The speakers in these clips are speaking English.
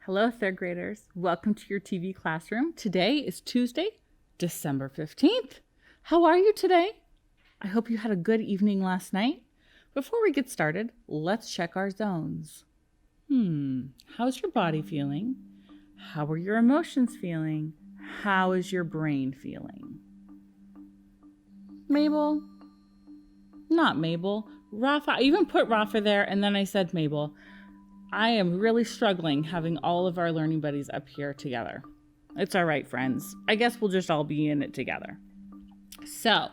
Hello, third graders. Welcome to your TV classroom. Today is Tuesday, December 15th. How are you today? I hope you had a good evening last night. Before we get started, let's check our zones. How's your body feeling? How are your emotions feeling? How is your brain feeling? Mabel? Not Mabel. Rafa. I even put Rafa there and then I said Mabel. I am really struggling having all of our learning buddies up here together. It's all right, friends. I guess we'll just all be in it together. So,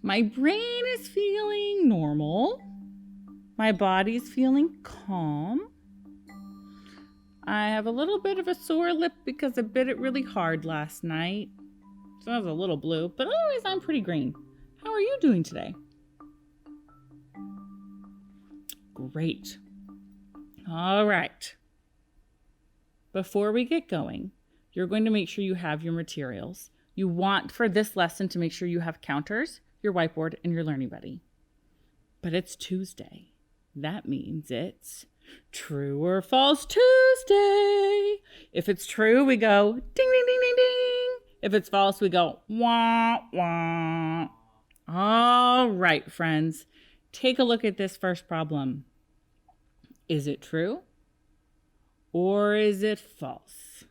my brain is feeling normal. My body's feeling calm. I have a little bit of a sore lip because I bit it really hard last night. So I was a little blue, but otherwise I'm pretty green. How are you doing today? Great. All right. Before we get going, you're going to make sure you have your materials. You want for this lesson to make sure you have counters, your whiteboard, and your learning buddy. But it's Tuesday. That means it's True or False Tuesday. If it's true, we go ding, ding, ding, ding, ding. If it's false, we go wah, wah. All right, friends. Take a look at this first problem. Is it true or is it false?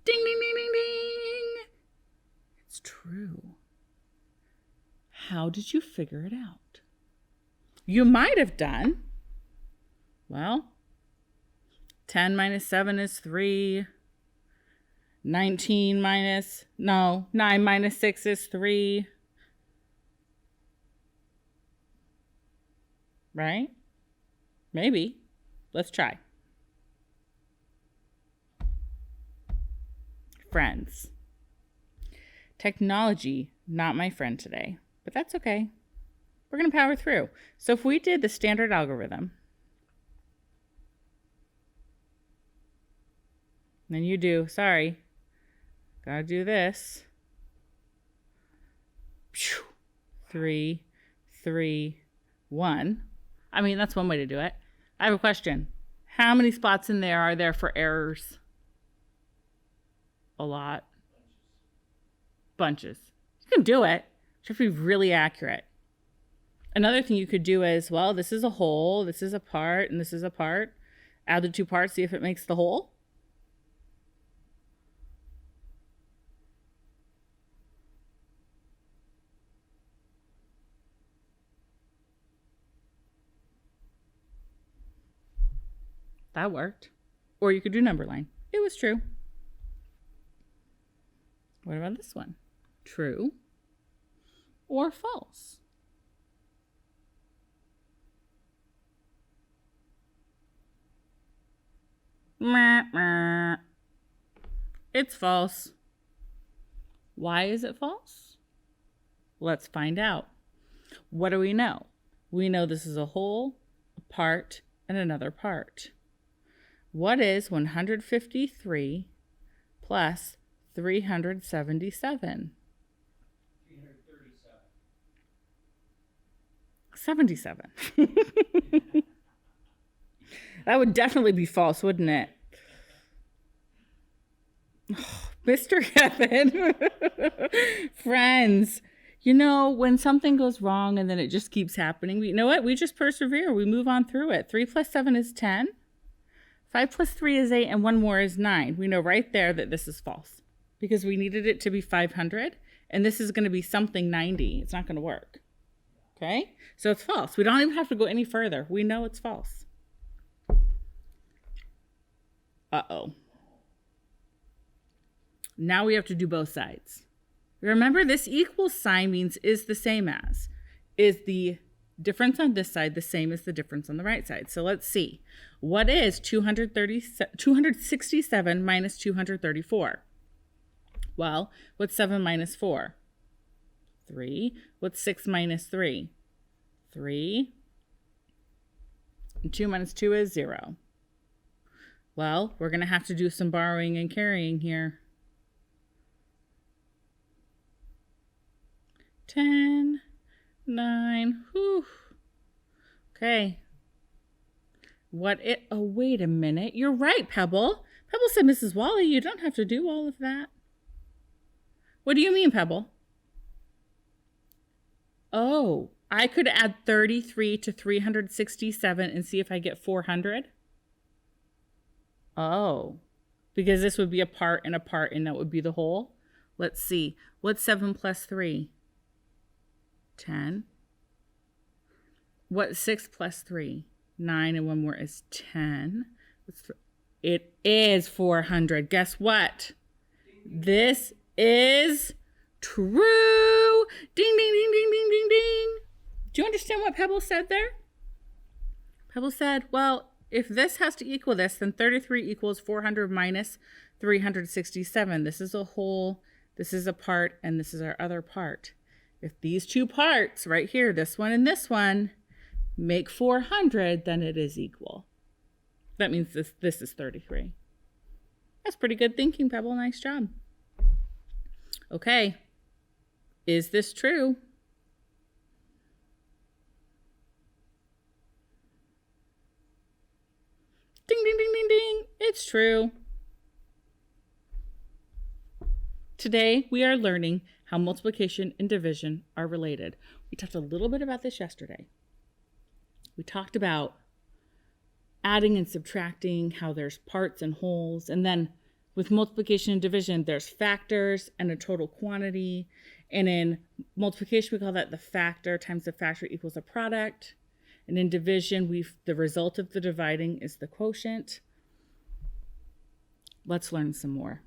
Ding, ding, ding, ding, ding. It's true. How did you figure it out? You might have done, well, 10 minus 7 is 3. 9 minus 6 is 3. Right? Maybe. Let's try. Friends. Technology, not my friend today, but that's okay. We're going to power through. So if we did the standard algorithm, then you do, sorry, gotta do this. 3, 3, 1. I mean, that's one way to do it. I have a question. How many spots in there are there for errors? A lot. Bunches. You can do it. You have to be really accurate. Another thing you could do is, well, this is a whole, this is a part, and this is a part. Add the two parts, see if it makes the whole. That worked. Or you could do number line. It was true. What about this one? True or false? It's false. Why is it false? Let's find out. What do we know? We know this is a whole, a part, and another part. What is 153 plus 377? 77. That would definitely be false, wouldn't it? Oh, Mr. Kevin. Friends, you know, when something goes wrong and then it just keeps happening, you know what? We just persevere. We move on through it. 3 plus 7 is 10. 5 plus 3 is 8, and 1 more is 9. We know right there that this is false because we needed it to be 500, and this is going to be something 90. It's not going to work. Okay? So it's false. We don't even have to go any further. We know it's false. Uh-oh. Now we have to do both sides. Remember, this equals sign means is the same as. Is the difference on this side the same as the difference on the right side? So let's see. What is 267 minus 234? Well, what's 7 minus 4? 3. What's 6 minus 3? 3. And 2 minus 2 is 0. Well, we're going to have to do some borrowing and carrying here. 10, 9, whew. Okay. Oh, wait a minute. You're right, Pebble. Pebble said, Mrs. Wally, you don't have to do all of that. What do you mean, Pebble? Oh, I could add 33 to 367 and see if I get 400. Oh, because this would be a part, and that would be the whole. Let's see. What's 7 plus 3? 10. What's 6 plus 3? 9, and one more is 10. It is 400. Guess what? This is true. Ding, ding, ding, ding, ding, ding, ding. Do you understand what Pebble said there? Pebble said, well, if this has to equal this, then 33 equals 400 minus 367. This is a whole, this is a part, and this is our other part. If these two parts right here, this one and this one, make 400, then it is equal. That means this is 33. That's pretty good thinking, Pebble. Nice job. Okay. Is this true? Ding, ding, ding, ding, ding. It's true. Today, we are learning how multiplication and division are related. We talked a little bit about this yesterday. We talked about adding and subtracting, how there's parts and wholes, and then with multiplication and division, there's factors and a total quantity. And in multiplication, we call that the factor times the factor equals a product. And in division, the result of the dividing is the quotient. Let's learn some more.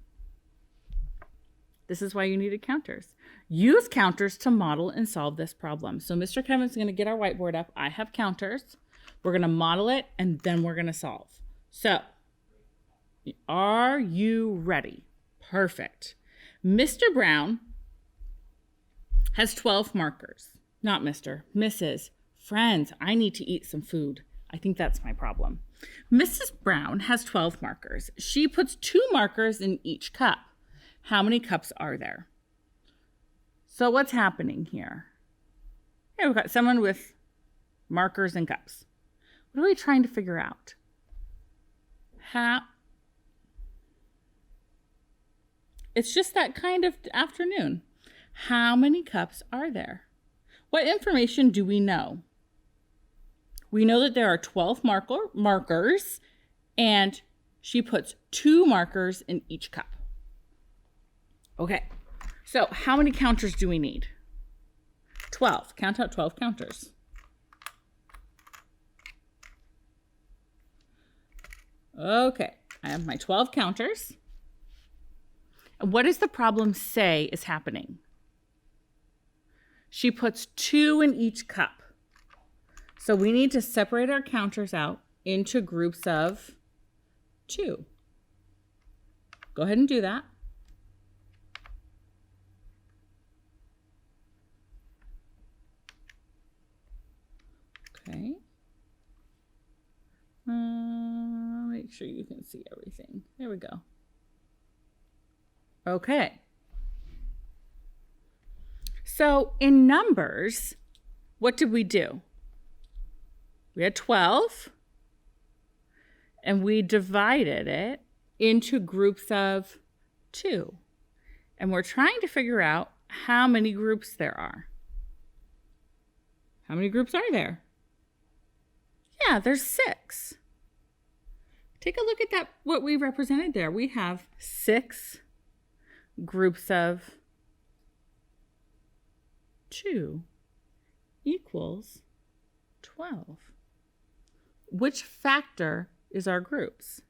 This is why you needed counters. Use counters to model and solve this problem. So Mr. Kevin's going to get our whiteboard up. I have counters. We're going to model it, and then we're going to solve. So, are you ready? Perfect. Mr. Brown has 12 markers. Not Mr., Mrs. Friends, I need to eat some food. I think that's my problem. Mrs. Brown has 12 markers. She puts 2 markers in each cup. How many cups are there? So what's happening here? Here we've got someone with markers and cups. What are we trying to figure out? It's just that kind of afternoon. How many cups are there? What information do we know? We know that there are 12 markers, and she puts 2 markers in each cup. Okay, so how many counters do we need? 12. Count out 12 counters. Okay, I have my 12 counters. And what does the problem say is happening? She puts 2 in each cup. So we need to separate our counters out into groups of 2. Go ahead and do that. Okay. Make sure you can see everything. There we go. Okay. So in numbers, what did we do? We had 12, and we divided it into groups of 2. And we're trying to figure out how many groups there are. How many groups are there? Yeah, there's 6. Take a look at that, what we represented there. We have 6 groups of 2 equals 12. Which factor is our groups?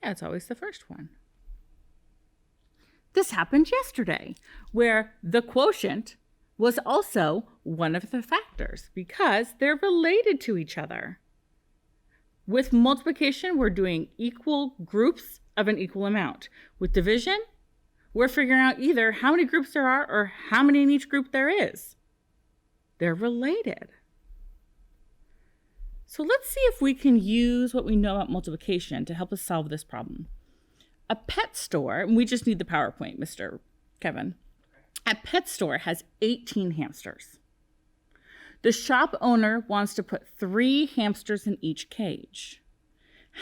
Yeah, it's always the first one. This happened yesterday, where the quotient was also one of the factors because they're related to each other. With multiplication, we're doing equal groups of an equal amount. With division, we're figuring out either how many groups there are or how many in each group there is. They're related. So let's see if we can use what we know about multiplication to help us solve this problem. A pet store, and we just need the PowerPoint, Mr. Kevin. A pet store has 18 hamsters. The shop owner wants to put 3 hamsters in each cage.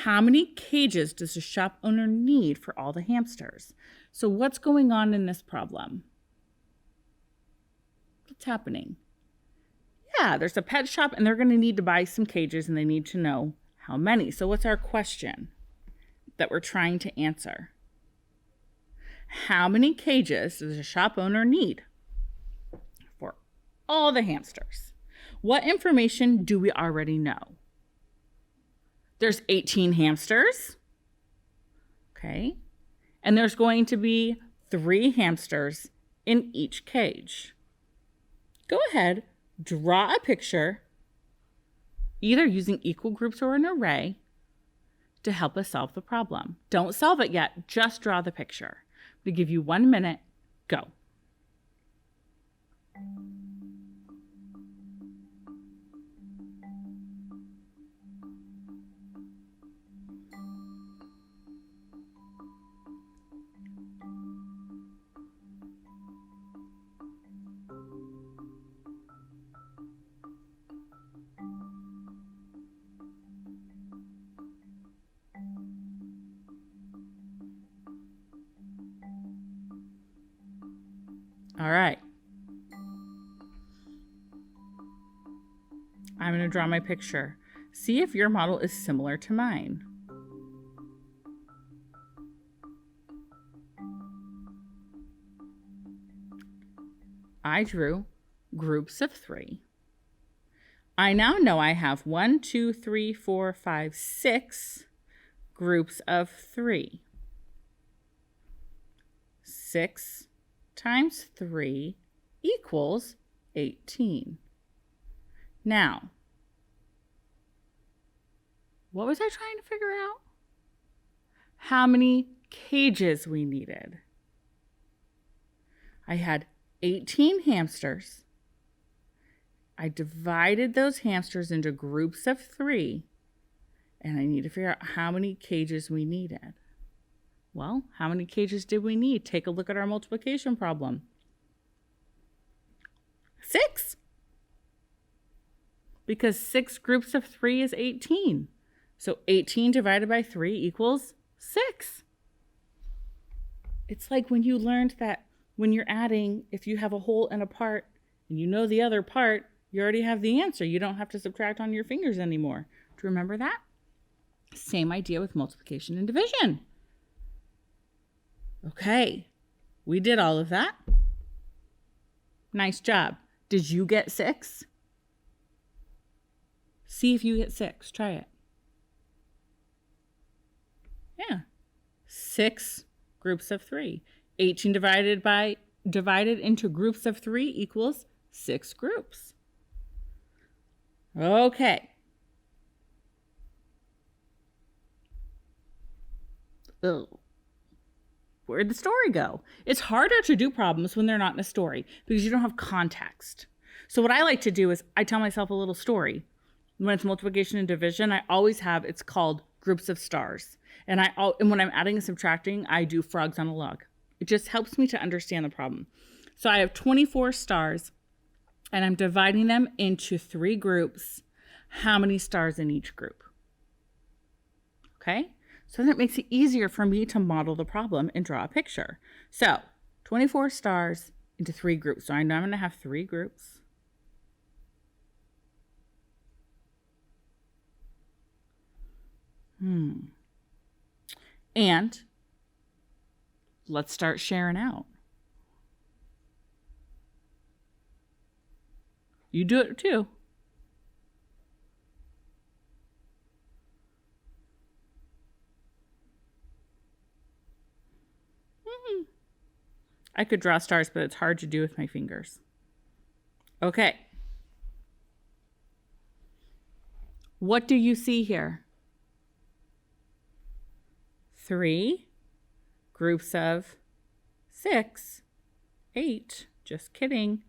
How many cages does the shop owner need for all the hamsters? So what's going on in this problem? What's happening? Yeah, there's a pet shop and they're going to need to buy some cages and they need to know how many. So what's our question that we're trying to answer? How many cages does a shop owner need for all the hamsters? What information do we already know? There's 18 hamsters. Okay. And there's going to be 3 hamsters in each cage. Go ahead, draw a picture, either using equal groups or an array, to help us solve the problem. Don't solve it yet, just draw the picture. I'm going to give you 1 minute. Go. All right. I'm going to draw my picture. See if your model is similar to mine. I drew groups of 3. I now know I have 1, 2, 3, 4, 5, 6 groups of 3. 6 times 3 equals 18. Now, what was I trying to figure out? How many cages we needed. I had 18 hamsters. I divided those hamsters into groups of 3, and I need to figure out how many cages we needed. Well, how many cages did we need? Take a look at our multiplication problem. 6. Because 6 groups of 3 is 18. So 18 divided by 3 equals 6. It's like when you learned that when you're adding, if you have a whole and a part, and you know the other part, you already have the answer. You don't have to subtract on your fingers anymore. Do you remember that? Same idea with multiplication and division. Okay, we did all of that. Nice job. Did you get 6? See if you get 6. Try it. Yeah. 6 groups of 3. 18 divided into groups of 3 equals 6 groups. Okay. Oh. Where'd the story go? It's harder to do problems when they're not in a story because you don't have context. So what I like to do is I tell myself a little story. When it's multiplication and division, I always have, it's called groups of stars. And when I'm adding and subtracting, I do frogs on a log. It just helps me to understand the problem. So I have 24 stars and I'm dividing them into 3 groups. How many stars in each group? Okay? So that makes it easier for me to model the problem and draw a picture. So 24 stars into 3 groups. So I know I'm going to have 3 groups. And let's start sharing out. You do it too. I could draw stars, but it's hard to do with my fingers. Okay. What do you see here? 3 groups of 6, 8. Just kidding.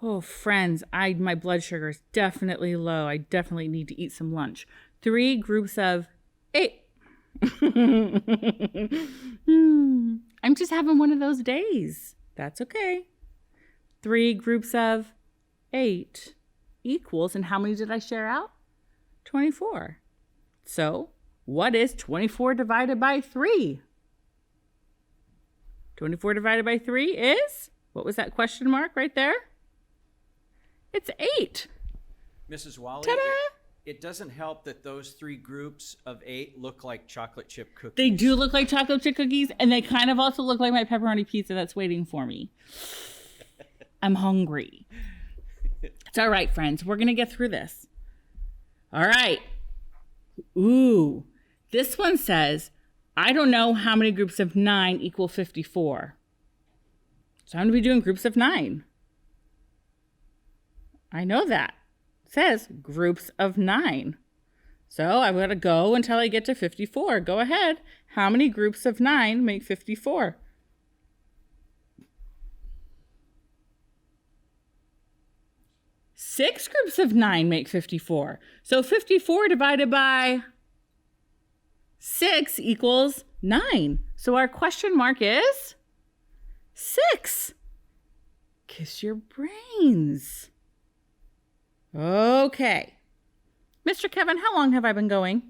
Oh, friends, my blood sugar is definitely low. I definitely need to eat some lunch. 3 groups of 8. I'm just having one of those days. That's okay. 3 groups of 8 equals, and how many did I share out? 24. So what is 24 divided by 3? 24 divided by 3 is, what was that question mark right there? It's 8. Mrs. Wally, Ta-da! it doesn't help that those 3 groups of 8 look like chocolate chip cookies. They do look like chocolate chip cookies, and they kind of also look like my pepperoni pizza that's waiting for me. I'm hungry. It's all right, friends. We're going to get through this. All right. Ooh. This one says, I don't know how many groups of 9 equal 54. So I'm going to be doing groups of 9. I know that. It says groups of 9. So I've got to go until I get to 54. Go ahead. How many groups of 9 make 54? Six groups of 9 make 54. So 54 divided by 6 equals 9. So our question mark is 6. Kiss your brains. Okay. Mr. Kevin, how long have I been going?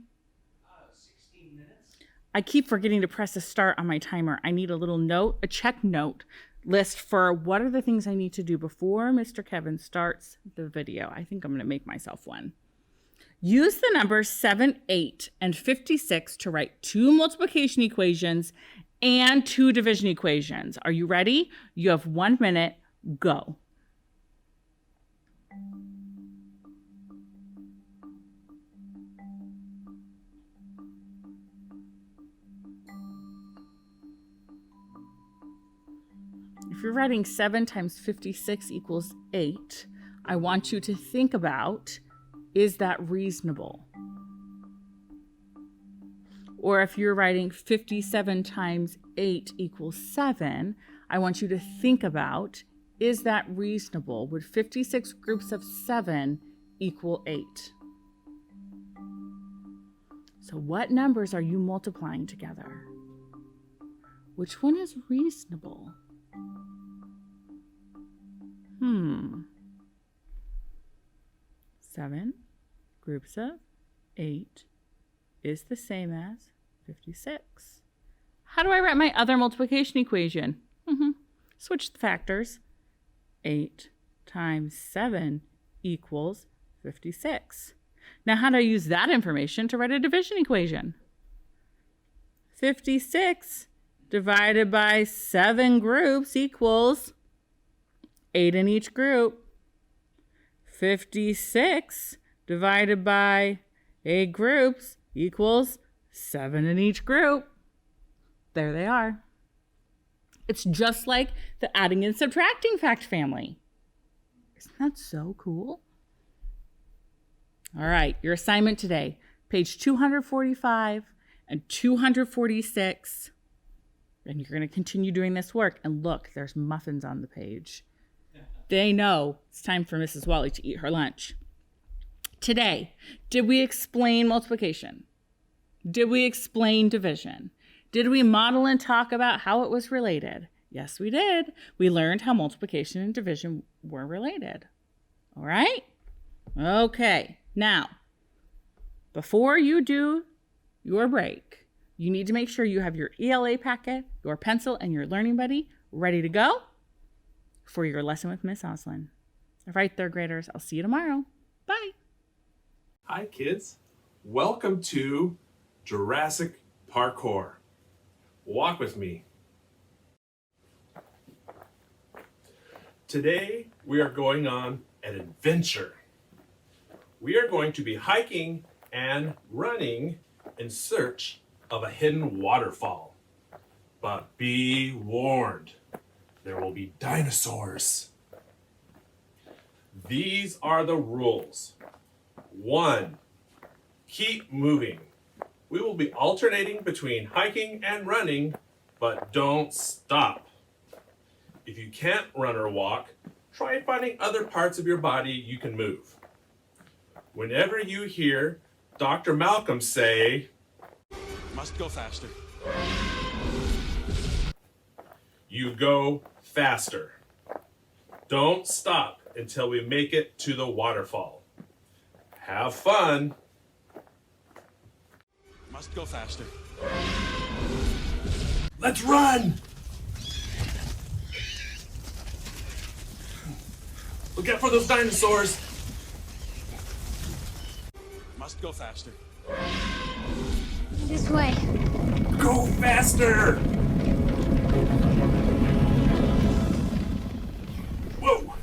16 minutes. I keep forgetting to press a start on my timer. I need a little note, a check note list for what are the things I need to do before Mr. Kevin starts the video. I think I'm going to make myself one. Use the numbers 7, 8, and 56 to write 2 multiplication equations and 2 division equations. Are you ready? You have 1 minute. Go. If you're writing 7 times 56 equals 8, I want you to think about, is that reasonable? Or if you're writing 57 times 8 equals 7, I want you to think about, is that reasonable? Would 56 groups of 7 equal 8? So what numbers are you multiplying together? Which one is reasonable? 7 groups of 8 is the same as 56. How do I write my other multiplication equation? Switch the factors. 8 times 7 equals 56. Now, how do I use that information to write a division equation? 56 divided by 7 groups equals 8 in each group. 56 divided by 8 groups equals 7 in each group. There they are. It's just like the adding and subtracting fact family. Isn't that so cool? All right, your assignment today, page 245 and 246. And you're going to continue doing this work. And look, there's muffins on the page. They know it's time for Mrs. Wally to eat her lunch. Today, did we explain multiplication? Did we explain division? Did we model and talk about how it was related? Yes, we did. We learned how multiplication and division were related. All right? Okay. Now, before you do your break, you need to make sure you have your ELA packet, your pencil, and your learning buddy ready to go for your lesson with Miss Oslin. All right, third graders, I'll see you tomorrow. Bye. Hi, kids. Welcome to Jurassic Parkour. Walk with me. Today, we are going on an adventure. We are going to be hiking and running in search of a hidden waterfall. But be warned, there will be dinosaurs. These are the rules. 1, keep moving. We will be alternating between hiking and running, but don't stop. If you can't run or walk, try finding other parts of your body you can move. Whenever you hear Dr. Malcolm say, "Must go faster," you you go faster. Don't stop until we make it to the waterfall. Have fun! Must go faster. Let's run! Look out for those dinosaurs! Must go faster. This way. Go faster! Whoa!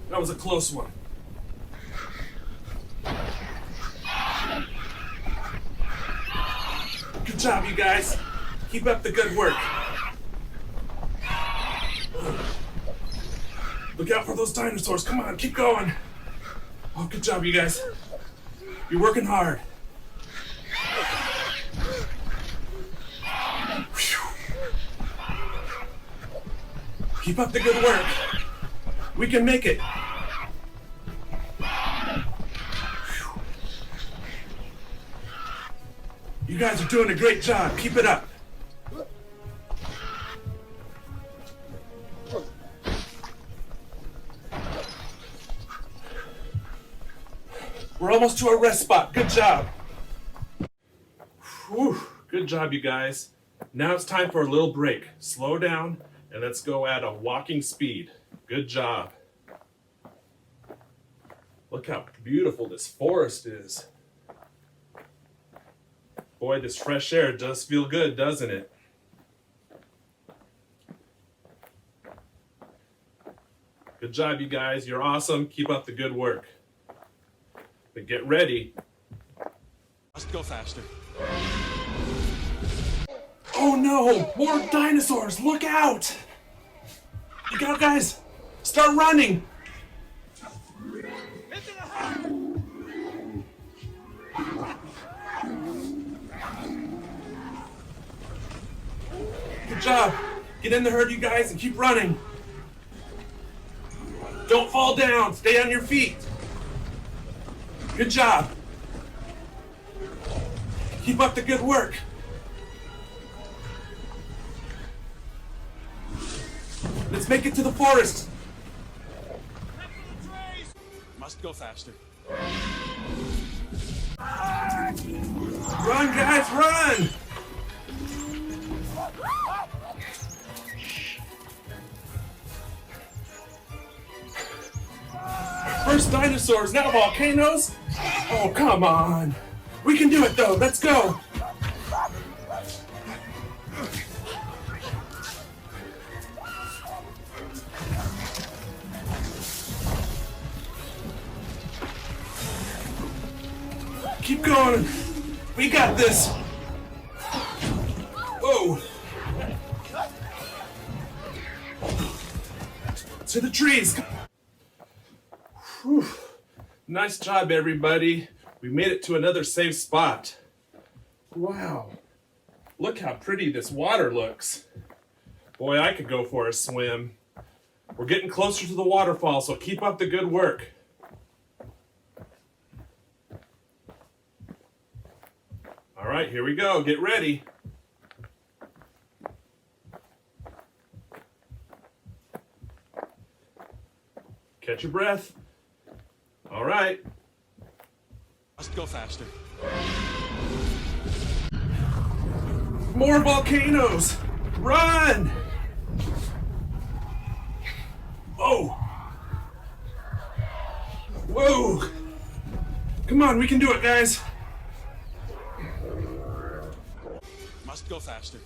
That was a close one. Good job, you guys. Keep up the good work. Look out for those dinosaurs. Come on, keep going. Oh, good job, you guys. You're working hard. Keep up the good work. We can make it. You guys are doing a great job. Keep it up. We're almost to our rest spot. Good job. Whew. Good job, you guys. Now it's time for a little break. Slow down and let's go at a walking speed. Good job. Look how beautiful this forest is. Boy, this fresh air does feel good, doesn't it? Good job, you guys. You're awesome. Keep up the good work. But get ready. Must go faster. Oh no! More dinosaurs! Look out! Look out, guys! Start running! Good job! Get in the herd, you guys, and keep running! Don't fall down! Stay on your feet! Good job! Keep up the good work! Let's make it to the forest! Must go faster. Run, guys, run! First dinosaurs, now volcanoes? Oh, come on. We can do it, though. Let's go. Keep going. We got this. Whoa. To the trees. Whew. Nice job, everybody. We made it to another safe spot. Wow. Look how pretty this water looks. Boy, I could go for a swim. We're getting closer to the waterfall, so keep up the good work. All right, here we go. Get ready. Catch your breath. All right. Must go faster. More volcanoes! Run! Whoa! Whoa! Come on, we can do it, guys. Must go faster.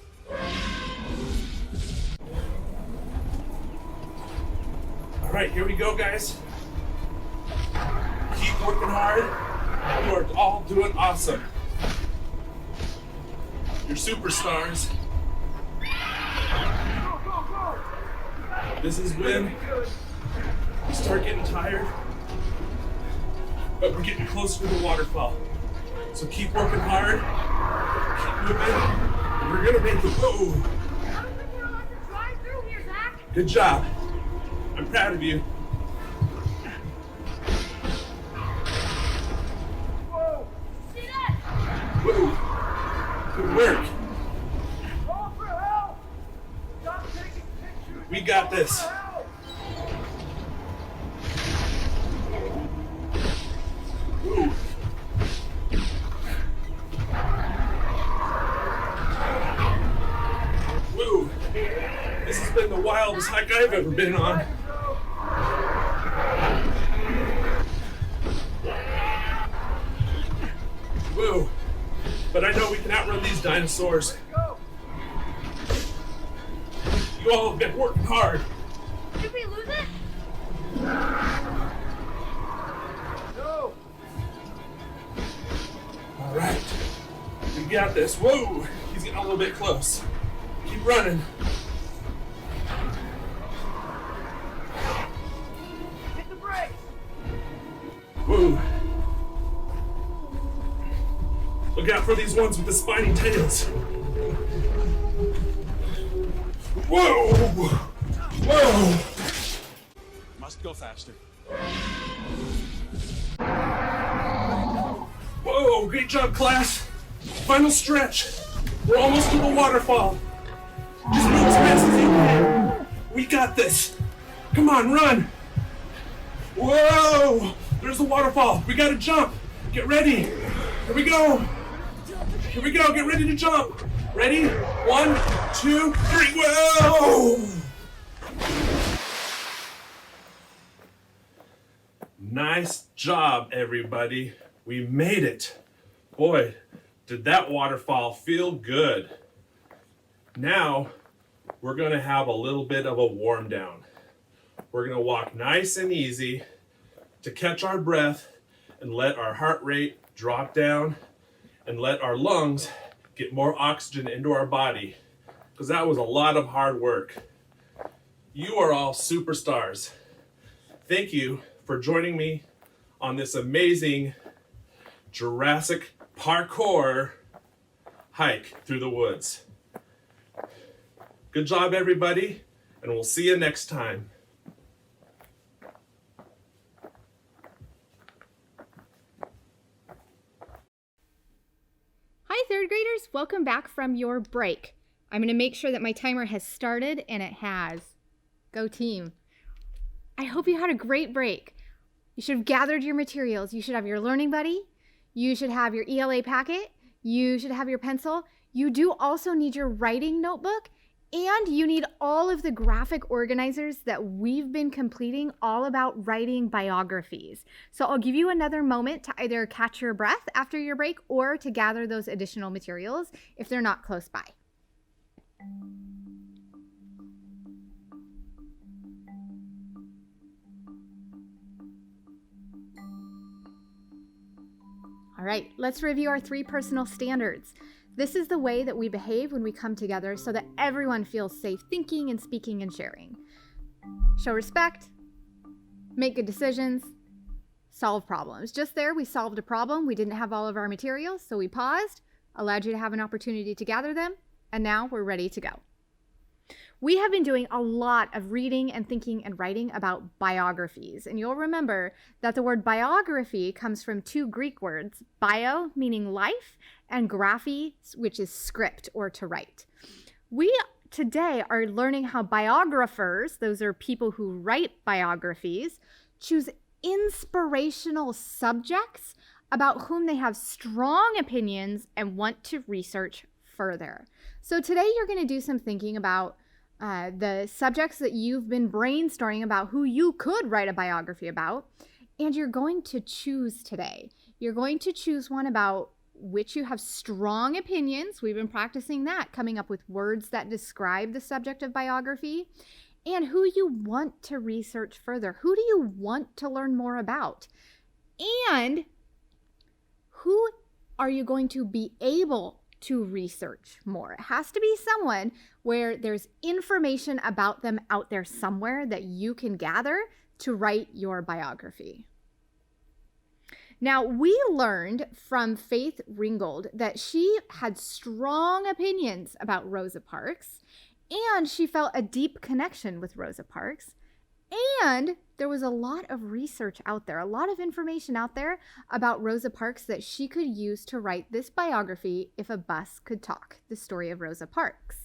All right, here we go, guys. Keep working hard. You are all doing awesome. You're superstars. This is when we start getting tired, but we're getting closer to the waterfall. So keep working hard, keep moving, and we're gonna make it. Whoa! Good job. I'm proud of you. Woo! Good work. We got this. This has been the wildest hike I've ever been on. Whoa. But I know we can outrun these dinosaurs. You all have been working hard. Did we lose it? No. All right. We got this. Whoa. He's getting a little bit close. Keep running. Hit the brakes. Whoa. Look out for these ones with the spiny tails. Whoa! Whoa! Must go faster. Whoa! Great job, class. Final stretch. We're almost to the waterfall. Just move as fast as you can. We got this. Come on, run. Whoa! There's the waterfall. We gotta jump. Get ready. Here we go. Here we go. Get ready to jump. Ready? 1, 2, 3. Whoa! Nice job, everybody. We made it. Boy, did that waterfall feel good. Now, we're going to have a little bit of a warm down. We're going to walk nice and easy to catch our breath and let our heart rate drop down and let our lungs get more oxygen into our body, because that was a lot of hard work. You are all superstars. Thank you for joining me on this amazing Jurassic parkour hike through the woods. Good job, everybody, and we'll see you next time. Hi, third graders. Welcome back from your break. I'm going to make sure that my timer has started, and it has. Go team. I hope you had a great break. You should have gathered your materials. You should have your learning buddy. You should have your ELA packet. You should have your pencil. You do also need your writing notebook, and you need all of the graphic organizers that we've been completing all about writing biographies. So I'll give you another moment to either catch your breath after your break or to gather those additional materials if they're not close by. All right, let's review our 3 personal standards. This is the way that we behave when we come together so that everyone feels safe thinking and speaking and sharing. Show respect, make good decisions, solve problems. Just there, we solved a problem. We didn't have all of our materials, so we paused, allowed you to have an opportunity to gather them, and now we're ready to go. We have been doing a lot of reading and thinking and writing about biographies, and you'll remember that the word biography comes from 2 Greek words, bio, meaning life, and graphy, which is script or to write. We today are learning how biographers, those are people who write biographies, choose inspirational subjects about whom they have strong opinions and want to research further. So today you're going to do some thinking about the subjects that you've been brainstorming about who you could write a biography about, and you're going to choose today. You're going to choose one about which you have strong opinions. We've been practicing that, coming up with words that describe the subject of biography, and who you want to research further. Who do you want to learn more about? And who are you going to be able to research more? It has to be someone where there's information about them out there somewhere that you can gather to write your biography. Now, we learned from Faith Ringgold that she had strong opinions about Rosa Parks, and she felt a deep connection with Rosa Parks. And there was a lot of research out there, a lot of information out there about Rosa Parks that she could use to write this biography, If a Bus Could Talk, the story of Rosa Parks.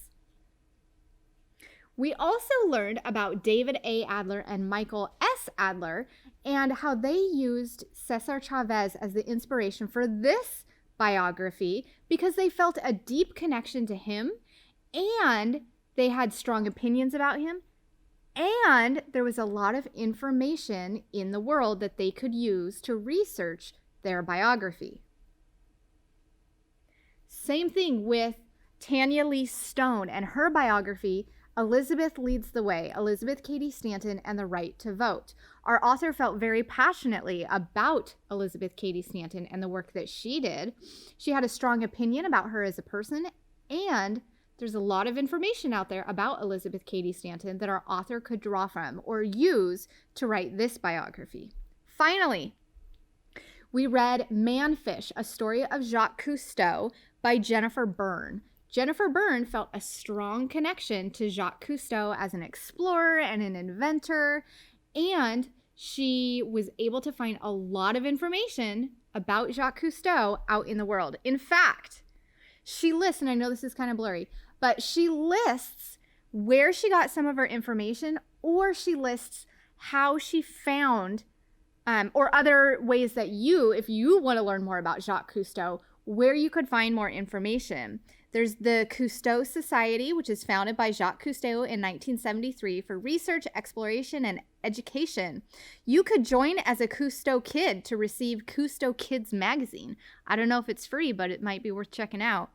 We also learned about David A. Adler and Michael S. Adler and how they used Cesar Chavez as the inspiration for this biography because they felt a deep connection to him and They had strong opinions about him. And there was a lot of information in the world that they could use to research their biography. Same thing with Tanya Lee Stone and her biography, Elizabeth Leads the Way, Elizabeth Cady Stanton and the Right to Vote. Our author felt very passionately about Elizabeth Cady Stanton and the work that she did. She had a strong opinion about her as a person, and there's a lot of information out there about Elizabeth Cady Stanton that our author could draw from or use to write this biography. Finally, we read MANFISH, A Story of Jacques Cousteau by Jennifer Byrne. Jennifer Byrne felt a strong connection to Jacques Cousteau as an explorer and an inventor, and she was able to find a lot of information about Jacques Cousteau out in the world. In fact, she lists, and I know this is kind of blurry, but she lists where she got some of her information, or she lists how she found, or other ways that you, if you want to learn more about Jacques Cousteau, where you could find more information. There's the Cousteau Society, which is founded by Jacques Cousteau in 1973 for research, exploration, and education. You could join as a Cousteau Kid to receive Cousteau Kids magazine. I don't know if it's free, but it might be worth checking out.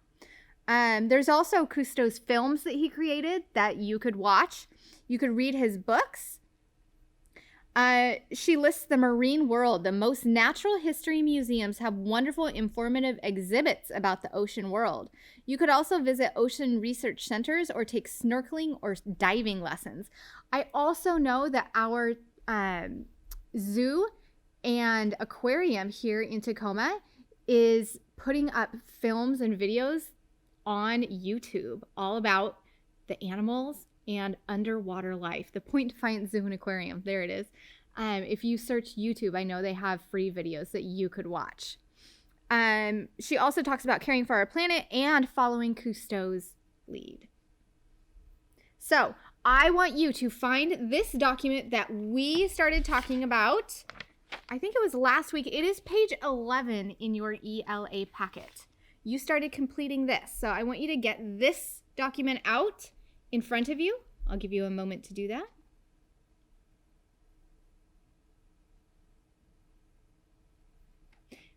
There's also Cousteau's films that he created that you could watch. You could read his books. She lists the marine world. The most natural history museums have wonderful informative exhibits about the ocean world. You could also visit ocean research centers or take snorkeling or diving lessons. I also know that our zoo and aquarium here in Tacoma is putting up films and videos on YouTube all about the animals and underwater life. The Point Defiance Zoo and Aquarium. There it is. If you search YouTube, I know they have free videos that you could watch. She also talks about caring for our planet and following Cousteau's lead. So I want you to find this document that we started talking about. I think it was last week. It is page 11 in your ELA packet. You started completing this. So I want you to get this document out in front of you. I'll give you a moment to do that.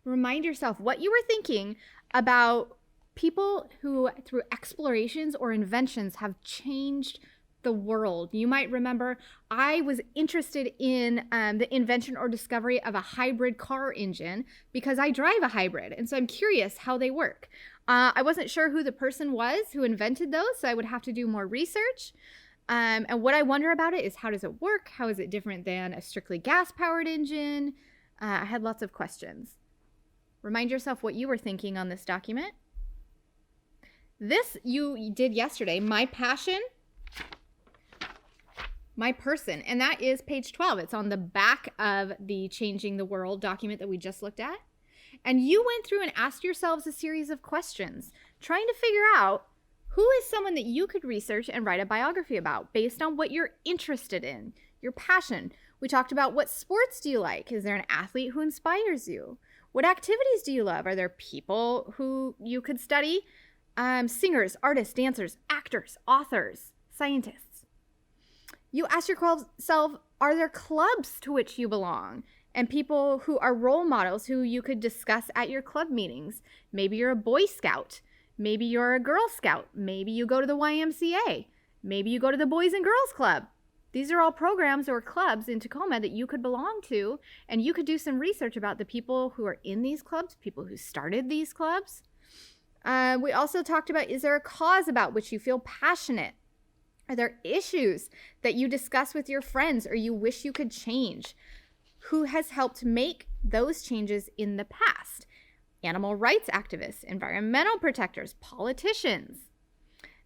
Remind yourself what you were thinking about people who, through explorations or inventions, have changed the world. You might remember I was interested in the invention or discovery of a hybrid car engine because I drive a hybrid, and so I'm curious how they work. I wasn't sure who the person was who invented those, so I would have to do more research. And what I wonder about it is, how does it work? How is it different than a strictly gas-powered engine? I had lots of questions. Remind yourself what you were thinking on this document. This you did yesterday, my passion, my person, and that is page 12. It's on the back of the Changing the World document that we just looked at. And you went through and asked yourselves a series of questions, trying to figure out who is someone that you could research and write a biography about based on what you're interested in, your passion. We talked about, what sports do you like? Is there an athlete who inspires you? What activities do you love? Are there people who you could study? Singers, artists, dancers, actors, authors, scientists. You ask yourself, are there clubs to which you belong? And people who are role models who you could discuss at your club meetings. Maybe you're a Boy Scout. Maybe you're a Girl Scout. Maybe you go to the YMCA. Maybe you go to the Boys and Girls Club. These are all programs or clubs in Tacoma that you could belong to, and you could do some research about the people who are in these clubs, people who started these clubs. We also talked about, is there a cause about which you feel passionate? Are there issues that you discuss with your friends or you wish you could change? Who has helped make those changes in the past? Animal rights activists, environmental protectors, politicians.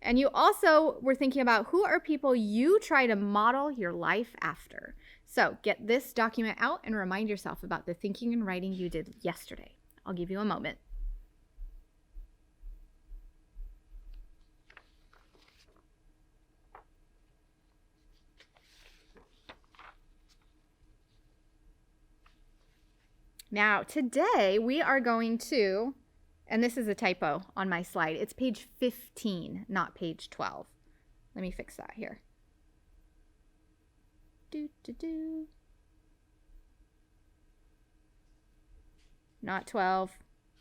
And you also were thinking about, who are people you try to model your life after? So get this document out and remind yourself about the thinking and writing you did yesterday. I'll give you a moment. Now, today we are going to, and this is a typo on my slide, it's page 15, not page 12. Let me fix that here. Do, do, do. Not 12,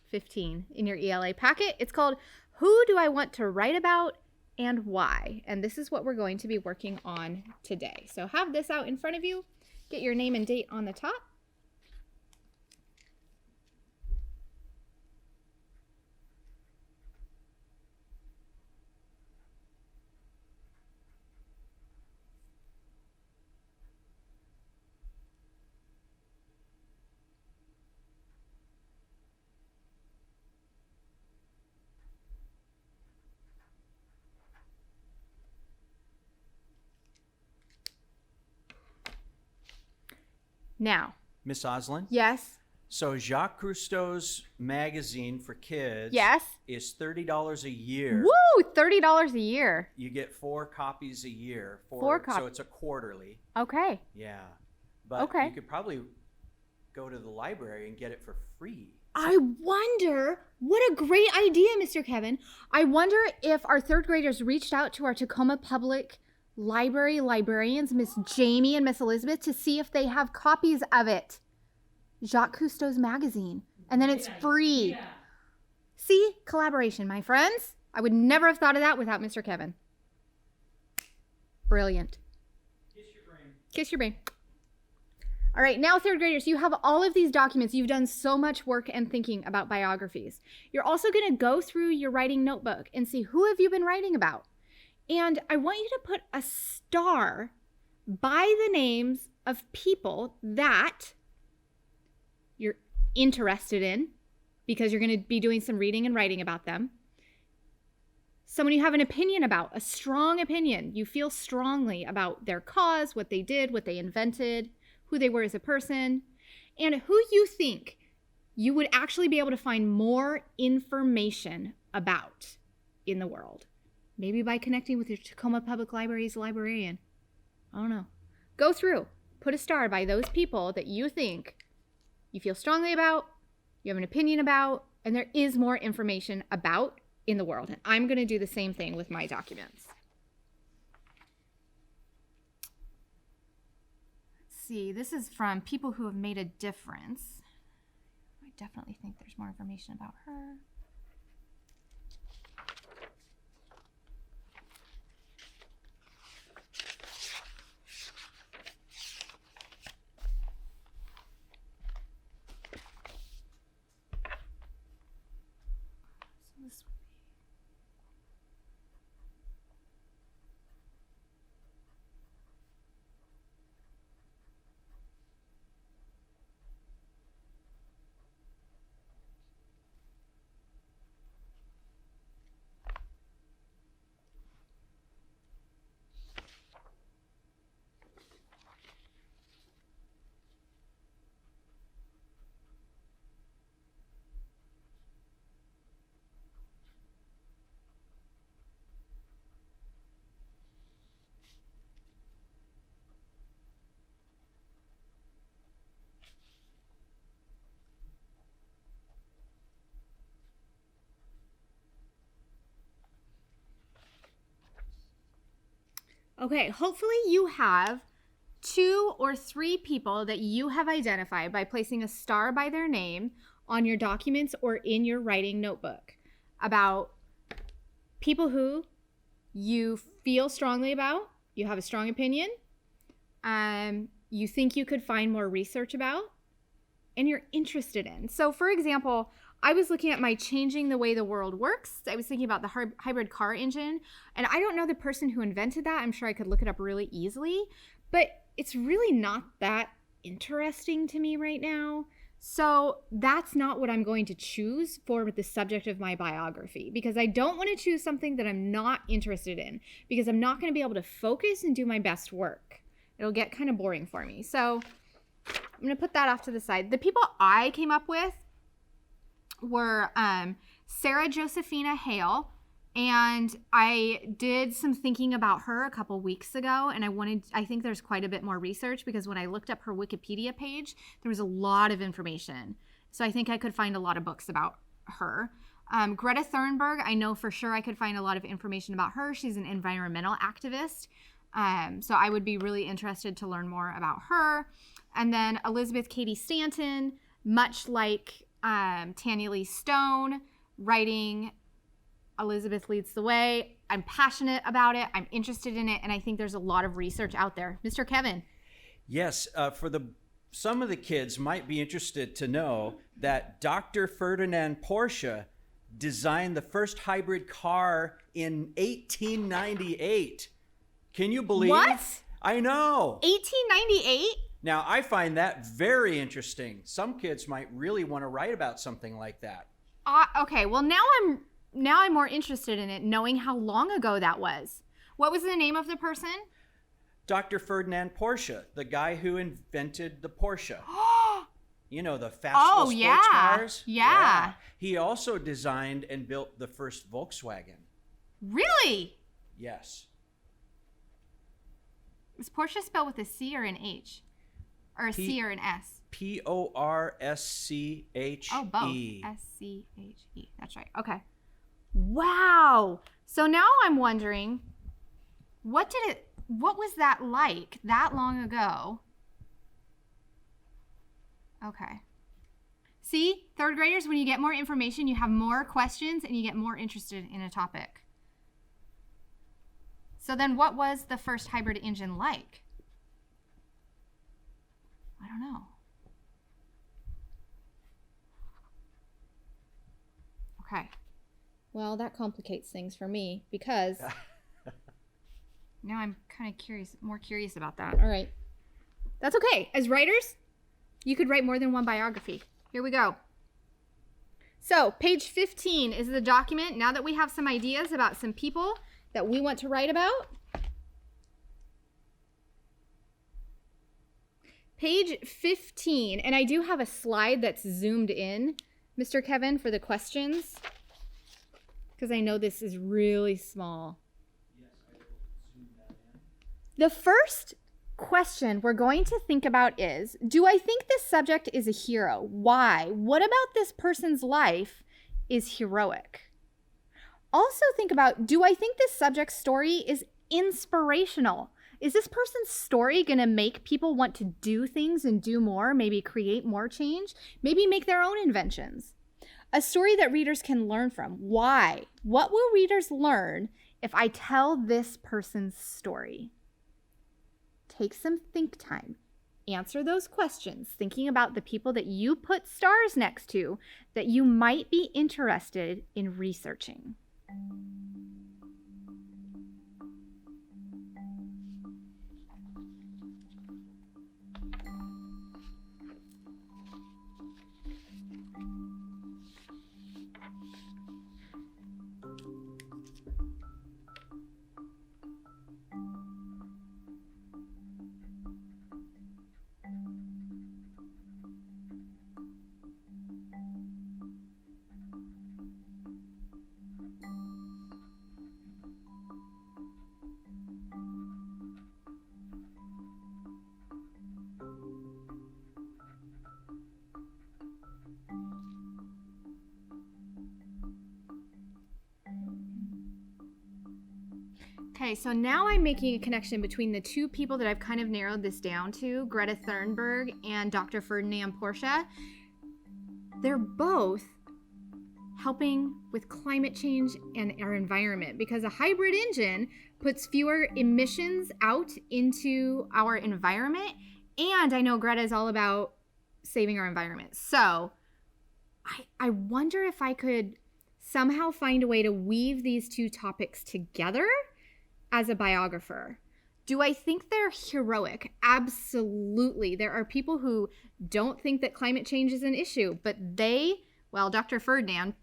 15 in your ELA packet. It's called Who Do I Want to Write About and Why? And this is what we're going to be working on today. So have this out in front of you. Get your name and date on the top. Now, Miss Oslin? yes, So Jacques Cousteau's magazine for kids yes. is $30 a year. Woo, $30 a year. You get 4 copies a year. Four copies. So it's a quarterly. Okay. Yeah. But Okay. you could probably go to the library and get it for free. I wonder, what a great idea, Mr. Kevin. I wonder if our third graders reached out to our Tacoma Public Library librarians, Miss Jamie and Miss Elizabeth, to see if they have copies of it. Jacques Cousteau's magazine. And then it's free. See? Collaboration, my friends. I would never have thought of that without Mr. Kevin. Brilliant. Kiss your brain. Kiss your brain. All right, now third graders, you have all of these documents. You've done so much work and thinking about biographies. You're also going to go through your writing notebook and see who have you been writing about. And I want you to put a star by the names of people that you're interested in because you're going to be doing some reading and writing about them. Someone you have an opinion about, a strong opinion. You feel strongly about their cause, what they did, what they invented, who they were as a person, and who you think you would actually be able to find more information about in the world. Maybe by connecting with your Tacoma Public Library's librarian. I don't know. Go through. Put a star by those people that you think you feel strongly about, you have an opinion about, and there is more information about in the world. And I'm going to do the same thing with my documents. Let's see. This is from people who have made a difference. I definitely think there's more information about her. This would be okay, hopefully you have 2 or 3 people that you have identified by placing a star by their name on your documents or in your writing notebook about people who you feel strongly about, you have a strong opinion, you think you could find more research about, and you're interested in. So for example, I was looking at my Changing the Way the World Works. I was thinking about the hybrid car engine, and I don't know the person who invented that. I'm sure I could look it up really easily, but it's really not that interesting to me right now. So that's not what I'm going to choose for the subject of my biography, because I don't want to choose something that I'm not interested in, because I'm not going to be able to focus and do my best work. It'll get kind of boring for me. So I'm going to put that off to the side. The people I came up with were Sarah Josephina Hale, and I did some thinking about her a couple weeks ago, and I think there's quite a bit more research, because when I looked up her Wikipedia page, there was a lot of information. So I think I could find a lot of books about her. Greta Thunberg, I know for sure I could find a lot of information about her. She's an environmental activist. So I would be really interested to learn more about her. And then Elizabeth Cady Stanton, much like Tanya Lee Stone, writing Elizabeth Leads the Way. I'm passionate about it. I'm interested in it. And I think there's a lot of research out there. Mr. Kevin. Yes, some of the kids might be interested to know that Dr. Ferdinand Porsche designed the first hybrid car in 1898. Can you believe? What? I know. 1898? Now, I find that very interesting. Some kids might really want to write about something like that. Okay, well now I'm more interested in it, knowing how long ago that was. What was the name of the person? Dr. Ferdinand Porsche, the guy who invented the Porsche. You know, the fast sports cars? Yeah. He also designed and built the first Volkswagen. Really? Yes. Is Porsche spelled with a C or an H? Or a C or an S? Porsche. Oh, both. S-C-H-E. That's right. Okay. Wow. So now I'm wondering, what was that like that long ago? Okay. See, third graders, when you get more information, you have more questions and you get more interested in a topic. So then what was the first hybrid engine like? I don't know. Okay. Well, that complicates things for me because now I'm kind of more curious about that. All right. That's okay. As writers, you could write more than one biography. Here we go. So, page 15 is the document. Now that we have some ideas about some people that we want to write about. Page 15, and I do have a slide that's zoomed in, Mr. Kevin, for the questions, because I know this is really small. Yes, I will zoom that in. The first question we're going to think about is, do I think this subject is a hero? Why? What about this person's life is heroic? Also think about, do I think this subject's story is inspirational? Is this person's story going to make people want to do things and do more, maybe create more change, maybe make their own inventions? A story that readers can learn from. Why? What will readers learn if I tell this person's story? Take some think time. Answer those questions, thinking about the people that you put stars next to that you might be interested in researching. Okay, so now I'm making a connection between the two people that I've kind of narrowed this down to, Greta Thunberg and Dr. Ferdinand Porsche. They're both helping with climate change and our environment because a hybrid engine puts fewer emissions out into our environment. And I know Greta is all about saving our environment. So I wonder if I could somehow find a way to weave these two topics together as a biographer. Do I think they're heroic? Absolutely. There are people who don't think that climate change is an issue, but Dr. Ferdinand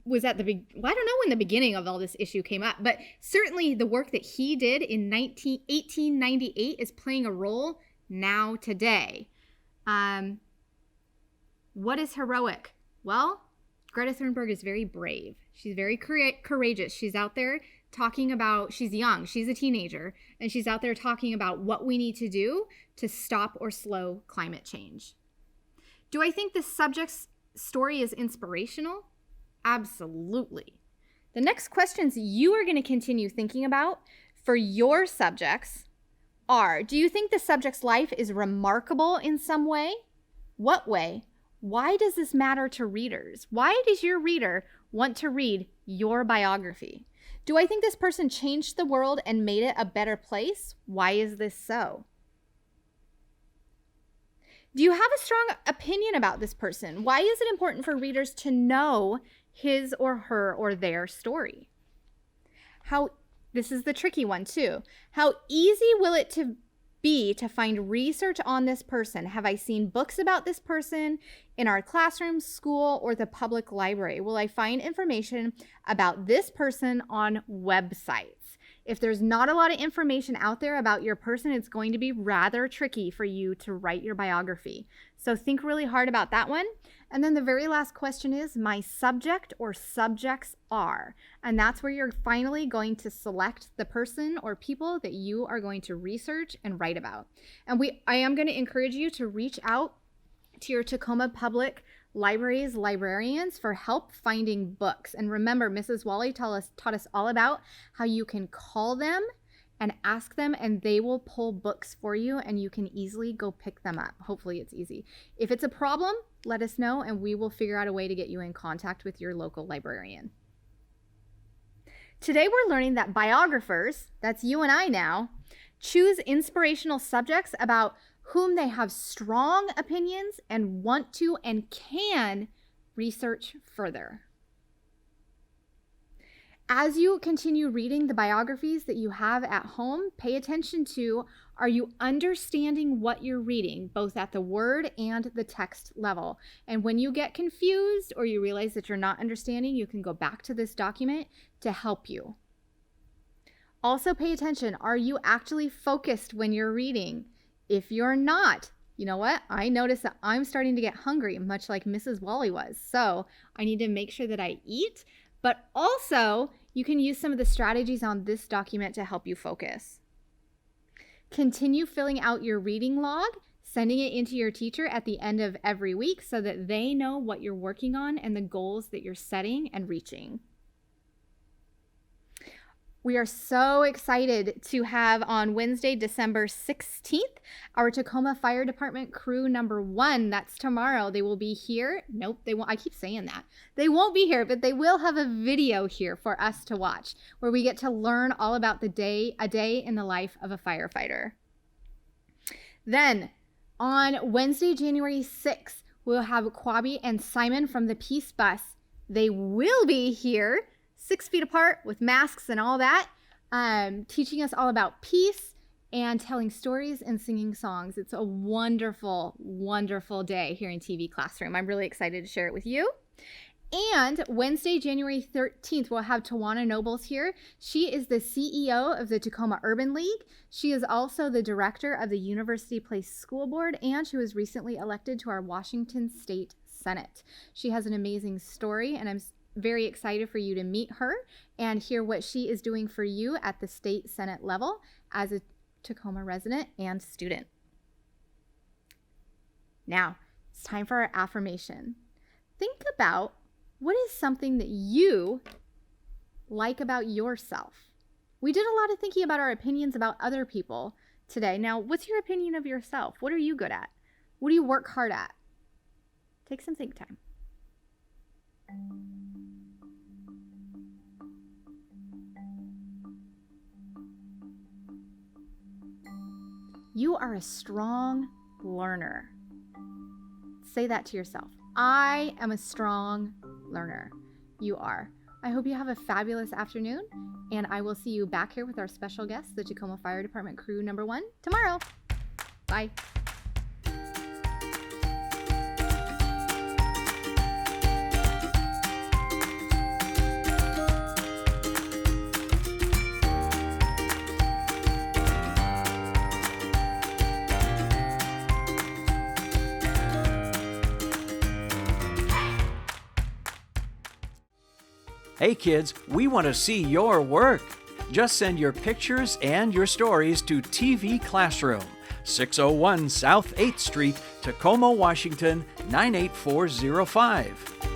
was at I don't know when the beginning of all this issue came up, but certainly the work that he did in 1898 is playing a role now today. What is heroic? Well, Greta Thunberg is very brave. She's very courageous. She's out there talking about, she's young, she's a teenager, and she's out there talking about what we need to do to stop or slow climate change. Do I think this subject's story is inspirational? Absolutely. The next questions you are going to continue thinking about for your subjects are, do you think the subject's life is remarkable in some way? What way? Why does this matter to readers? Why does your reader want to read your biography? Do I think this person changed the world and made it a better place? Why is this so? Do you have a strong opinion about this person? Why is it important for readers to know his or her or their story? This is the tricky one too. How easy will it be to find research on this person? Have I seen books about this person in our classroom, school, or the public library? Will I find information about this person on websites? If there's not a lot of information out there about your person, it's going to be rather tricky for you to write your biography. So think really hard about that one. And then the very last question is, my subject or subjects are. And that's where you're finally going to select the person or people that you are going to research and write about. And I am going to encourage you to reach out to your Tacoma Public Library's librarians for help finding books. And remember, Mrs. Wally taught us all about how you can call them and ask them, and they will pull books for you, and you can easily go pick them up. Hopefully it's easy. If it's a problem, let us know, and we will figure out a way to get you in contact with your local librarian. Today we're learning that biographers, that's you and I now, choose inspirational subjects about whom they have strong opinions and want to and can research further. As you continue reading the biographies that you have at home, pay attention to, are you understanding what you're reading, both at the word and the text level? And when you get confused or you realize that you're not understanding, you can go back to this document to help you. Also pay attention, are you actually focused when you're reading? If you're not, you know what? I notice that I'm starting to get hungry, much like Mrs. Wally was. So I need to make sure that I eat, but also you can use some of the strategies on this document to help you focus. Continue filling out your reading log, sending it into your teacher at the end of every week so that they know what you're working on and the goals that you're setting and reaching. We are so excited to have on Wednesday, December 16th, our Tacoma Fire Department crew number 1. That's tomorrow. They will be here. Nope, they won't. I keep saying that. They won't be here, but they will have a video here for us to watch where we get to learn all about a day in the life of a firefighter. Then on Wednesday, January 6th, we'll have Quabi and Simon from the Peace Bus. They will be here 6 feet apart with masks and all that, teaching us all about peace and telling stories and singing songs. It's a wonderful, wonderful day here in TV Classroom. I'm really excited to share it with you. And Wednesday, January 13th, we'll have Tawana Nobles here. She is the CEO of the Tacoma Urban League. She is also the director of the University Place School Board, and she was recently elected to our Washington State Senate. She has an amazing story, and I'm very excited for you to meet her and hear what she is doing for you at the state senate level as a Tacoma resident and student. Now, it's time for our affirmation. Think about what is something that you like about yourself. We did a lot of thinking about our opinions about other people today. Now, what's your opinion of yourself? What are you good at? What do you work hard at? Take some think time. You are a strong learner. Say that to yourself. I am a strong learner. You are. I hope you have a fabulous afternoon, and I will see you back here with our special guest, the Tacoma Fire Department crew number 1, tomorrow. Bye. Hey kids, we want to see your work. Just send your pictures and your stories to TV Classroom, 601 South 8th Street, Tacoma, Washington, 98405.